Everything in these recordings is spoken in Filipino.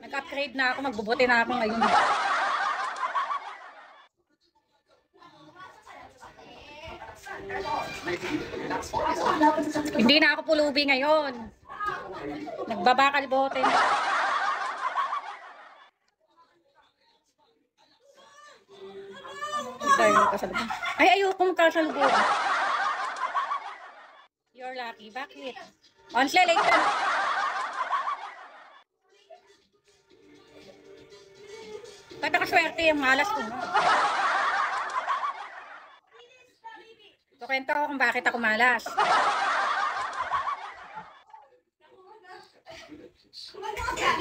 Nag-upgrade na ako, magbubuti na ako ngayon. Hindi na ako pulubi ngayon. Nagbabakal bote na. Ay, ayoko magkasalubong. You're lucky. Bakit? Onsle, late ka. Ba't nakaswerte yung malas ko? Kwento ko kung bakit ako malas.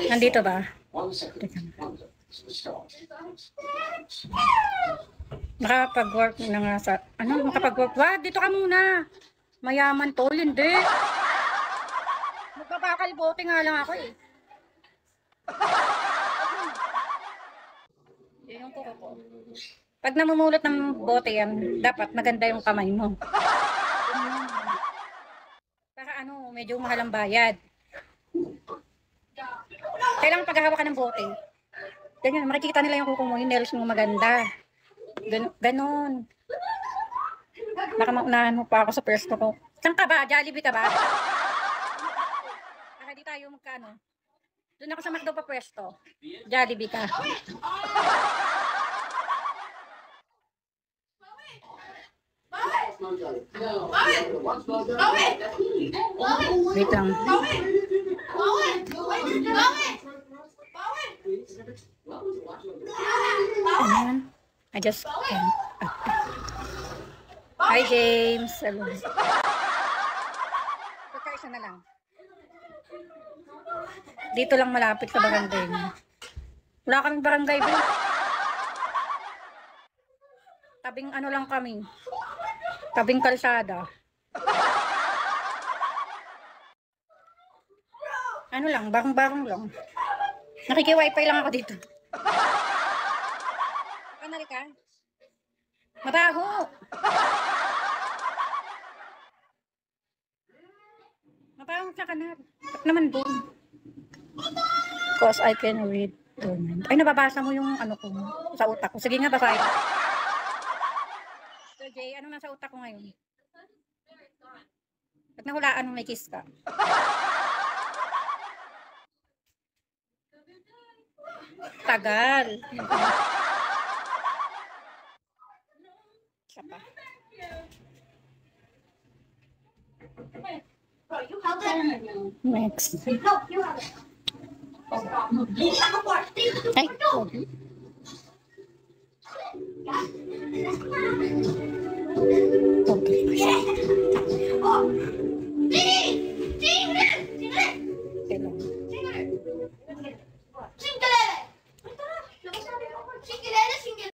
Nandito ba? Nakapag-work na nga sa... Ano? Nakapag-work? Dito ka muna. Mayaman to. Hindi. Magbabakal bote nga lang ako eh. Yung kuko ko. Pag namumulot ng bote yan, dapat maganda yung kamay mo. Para ano, medyo mahal ang bayad. Kailangan paghahawak ka ng bote. Ganyan, makikita nila yung kuko mo, yung nails mo maganda. Ganon. Baka maunahan mo pa ako sa pwesto ko. Saan ka ba? Jollibee ka ba? Baka di tayo magkano. Doon ako sa McDo pa pwesto. Jollibee ka. Wait lang. Ayan. I just can't. Hi, James. Hello. Pagkaisa na lang. Dito lang malapit sa barangay. Wala kaming barangay ba? Tabing ano lang kami. Tabing kalsada. Ano lang, barang-barang lang. Nakiki-wifi lang ako dito. Kanali ka? Mabaho! Mabaho sa kanal. Ba't naman doon? Because I can read. Ay, nababasa mo yung ano ko sa utak ko. Sige nga, basa. So, Jay, ano nasa utak ko ngayon? Ba't nahulaan mo may kiss ka? Tagal. Isa pa. Next. Ay,